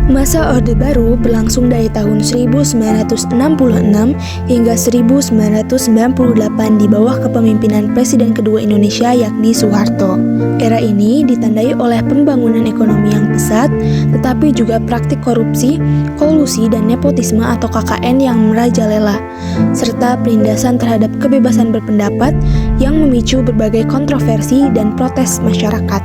Masa Orde Baru berlangsung dari tahun 1966 hingga 1998 di bawah kepemimpinan Presiden kedua Indonesia yakni Soeharto. Era ini ditandai oleh pembangunan ekonomi yang pesat, tetapi juga praktik korupsi, kolusi, dan nepotisme atau KKN yang merajalela, serta penindasan terhadap kebebasan berpendapat yang memicu berbagai kontroversi dan protes masyarakat.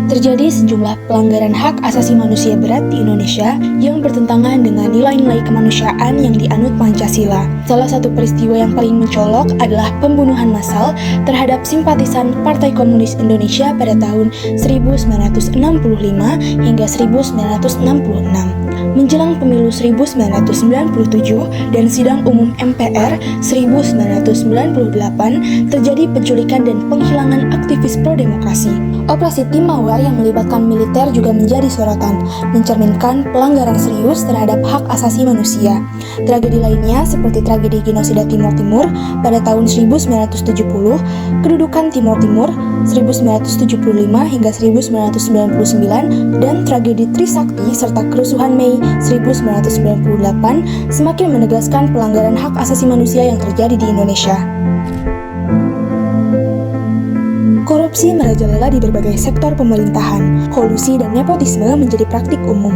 Terjadi sejumlah pelanggaran hak asasi manusia berat di Indonesia yang bertentangan dengan nilai-nilai kemanusiaan yang dianut Pancasila. Salah satu peristiwa yang paling mencolok adalah pembunuhan massal terhadap simpatisan Partai Komunis Indonesia pada tahun 1965 hingga 1966. Menjelang pemilu 1997 dan sidang umum MPR 1998, terjadi penculikan dan penghilangan aktivis pro-demokrasi. Operasi Tim Mawar yang melibatkan militer juga menjadi sorotan, mencerminkan pelanggaran serius terhadap hak asasi manusia. Tragedi lainnya seperti tragedi genosida Timor Timur pada tahun 1970, kedudukan Timor Timur 1975 hingga 1999, dan tragedi Trisakti serta kerusuhan Mei 1998 semakin menegaskan pelanggaran hak asasi manusia yang terjadi di Indonesia. Korupsi merajalela di berbagai sektor pemerintahan. Kolusi dan nepotisme menjadi praktik umum.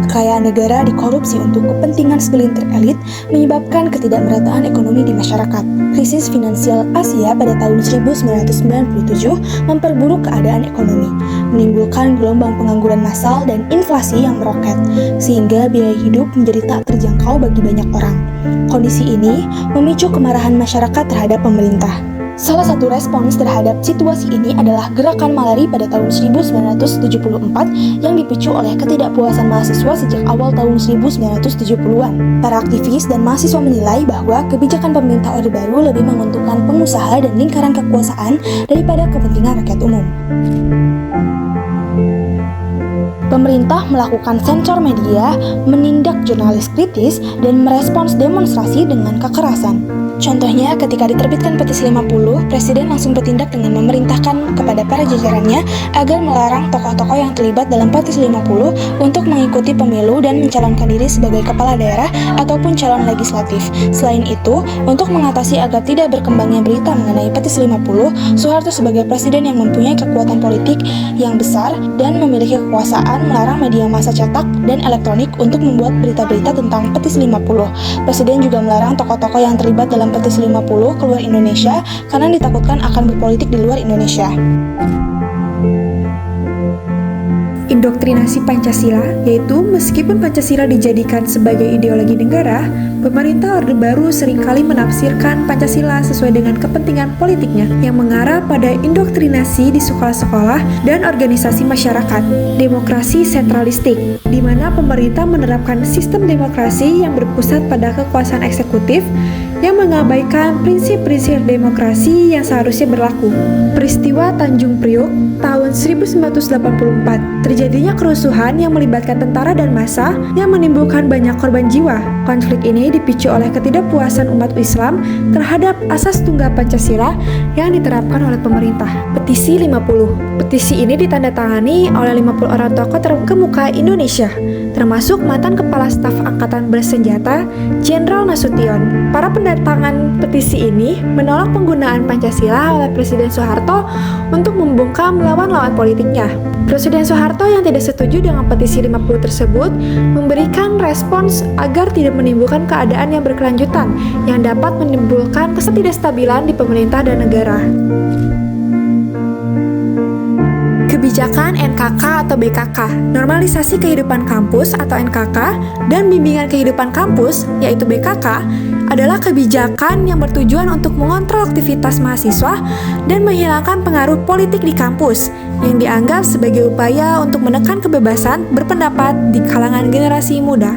Kekayaan negara dikorupsi untuk kepentingan segelintir elit menyebabkan ketidakmerataan ekonomi di masyarakat. Krisis finansial Asia pada tahun 1997 memperburuk keadaan ekonomi, menimbulkan gelombang pengangguran massal dan inflasi yang meroket, sehingga biaya hidup menjadi tak terjangkau bagi banyak orang. Kondisi ini memicu kemarahan masyarakat terhadap pemerintah. Salah satu respons terhadap situasi ini adalah gerakan Malari pada tahun 1974 yang dipicu oleh ketidakpuasan mahasiswa sejak awal tahun 1970-an. Para aktivis dan mahasiswa menilai bahwa kebijakan pemerintah Orde Baru lebih menguntungkan pengusaha dan lingkaran kekuasaan daripada kepentingan rakyat umum. Pemerintah melakukan sensor media, menindak jurnalis kritis, dan merespons demonstrasi dengan kekerasan. Contohnya, ketika diterbitkan petisi 50, Presiden langsung bertindak dengan memerintahkan kepada para jajarannya agar melarang tokoh-tokoh yang terlibat dalam petisi 50 untuk mengikuti pemilu dan mencalonkan diri sebagai kepala daerah ataupun calon legislatif. Selain itu, untuk mengatasi agar tidak berkembangnya berita mengenai petisi 50, Soeharto sebagai presiden yang mempunyai kekuatan politik yang besar dan memiliki kekuasaan melarang media massa cetak dan elektronik untuk membuat berita-berita tentang petisi 50. Presiden juga melarang tokoh-tokoh yang terlibat dalam petisi 50 keluar Indonesia karena ditakutkan akan berpolitik di luar Indonesia. Indoktrinasi Pancasila, yaitu meskipun Pancasila dijadikan sebagai ideologi negara, pemerintah Orde Baru seringkali menafsirkan Pancasila sesuai dengan kepentingan politiknya yang mengarah pada indoktrinasi di sekolah-sekolah dan organisasi masyarakat. Demokrasi sentralistik, di mana pemerintah menerapkan sistem demokrasi yang berpusat pada kekuasaan eksekutif yang mengabaikan prinsip-prinsip demokrasi yang seharusnya berlaku. Peristiwa Tanjung Priok tahun 1984, terjadinya kerusuhan yang melibatkan tentara dan massa yang menimbulkan banyak korban jiwa. Konflik ini dipicu oleh ketidakpuasan umat Islam terhadap asas tunggal Pancasila yang diterapkan oleh pemerintah. Petisi 50. Petisi ini ditandatangani oleh 50 orang tokoh terkemuka Indonesia, termasuk mantan Kepala Staf Angkatan Bersenjata Jenderal Nasution. Para pendatangan petisi ini menolak penggunaan Pancasila oleh Presiden Soeharto untuk membungkam lawan-lawan politiknya. Presiden Soeharto yang tidak setuju dengan petisi 50 tersebut memberikan respons agar tidak menimbulkan keadaan yang berkelanjutan yang dapat menimbulkan ketidakstabilan di pemerintah dan negara. Kebijakan NKK atau BKK, Normalisasi Kehidupan Kampus atau NKK, dan Bimbingan Kehidupan Kampus, yaitu BKK, adalah kebijakan yang bertujuan untuk mengontrol aktivitas mahasiswa dan menghilangkan pengaruh politik di kampus yang dianggap sebagai upaya untuk menekan kebebasan berpendapat di kalangan generasi muda.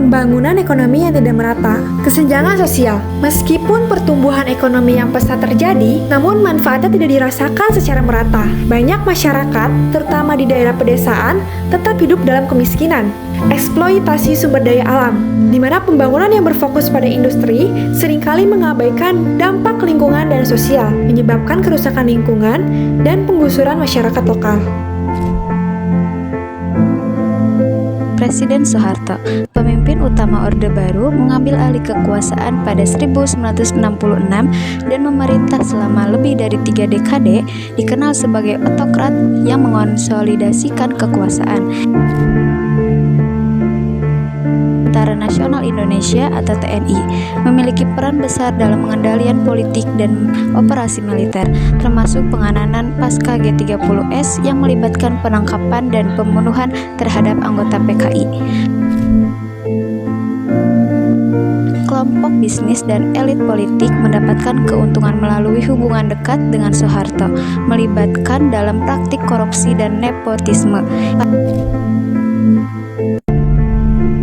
Pembangunan ekonomi yang tidak merata, kesenjangan sosial. Meskipun pertumbuhan ekonomi yang pesat terjadi, namun manfaatnya tidak dirasakan secara merata. Banyak masyarakat, terutama di daerah pedesaan, tetap hidup dalam kemiskinan. Eksploitasi sumber daya alam, di mana pembangunan yang berfokus pada industri seringkali mengabaikan dampak lingkungan dan sosial, menyebabkan kerusakan lingkungan dan penggusuran masyarakat lokal. Presiden Soeharto, pemimpin utama Orde Baru, mengambil alih kekuasaan pada 1966 dan memerintah selama lebih dari 3 dekade, dikenal sebagai otokrat yang mengonsolidasikan kekuasaan. Tentara Nasional Indonesia atau TNI memiliki peran besar dalam pengendalian politik dan operasi militer, termasuk penanganan pasca G30S yang melibatkan penangkapan dan pembunuhan terhadap anggota PKI. Kelompok bisnis dan elit politik mendapatkan keuntungan melalui hubungan dekat dengan Soeharto, melibatkan dalam praktik korupsi dan nepotisme.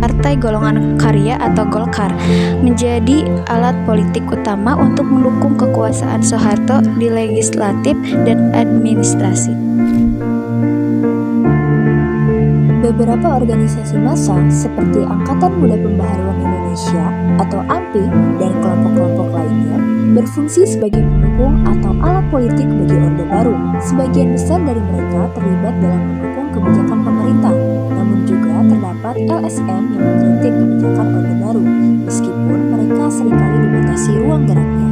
Partai Golongan Karya atau Golkar menjadi alat politik utama untuk mendukung kekuasaan Soeharto di legislatif dan administrasi. Beberapa organisasi massa seperti Angkatan Muda Pembaharuan Indonesia atau AMPI dan kelompok-kelompok lainnya berfungsi sebagai pendukung atau alat politik bagi Orde Baru. Sebagian besar dari mereka terlibat dalam mendukung kebijakan pemerintah, namun juga terdapat LSM yang mengkritik kebijakan Orde Baru, meskipun mereka seringkali dibatasi ruang geraknya.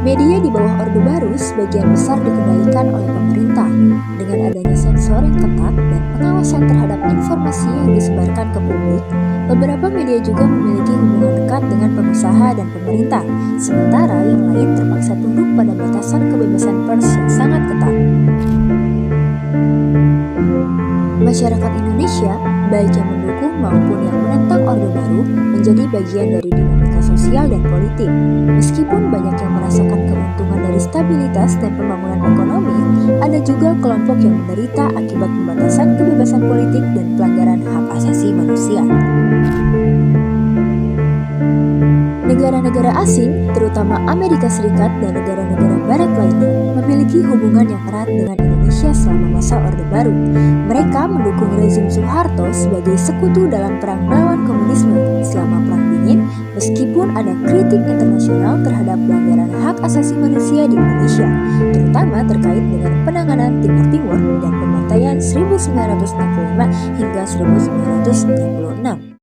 Media di bawah Orde Baru sebagian besar dikendalikan oleh pemerintah. Dengan adanya sensor yang ketat dan pengawasan terhadap informasi yang disebarkan ke publik, beberapa media juga memiliki hubungan dekat dengan pengusaha dan pemerintah, sementara yang lain terpaksa tunduk pada batasan kebebasan pers yang sangat ketat. Masyarakat Indonesia, baik yang mendukung maupun yang menentang Orde Baru, menjadi bagian dari dinamika sosial dan politik. Meskipun banyak yang merasakan keuntungan dari stabilitas dan pembangunan ekonomi, ada juga kelompok yang menderita akibat pembatasan kebebasan politik dan pelanggaran hak asasi manusia. Negara-negara asing, terutama Amerika Serikat dan negara-negara barat lainnya, memiliki hubungan yang erat dengan Indonesia selama masa Orde Baru. Mereka mendukung rezim Soeharto sebagai sekutu dalam perang melawan komunisme selama Perang Dingin, meskipun ada kritik internasional terhadap pelanggaran hak asasi manusia di Indonesia, terutama terkait dengan penanganan Timur Timur dan pembantaian 1965 hingga 1966.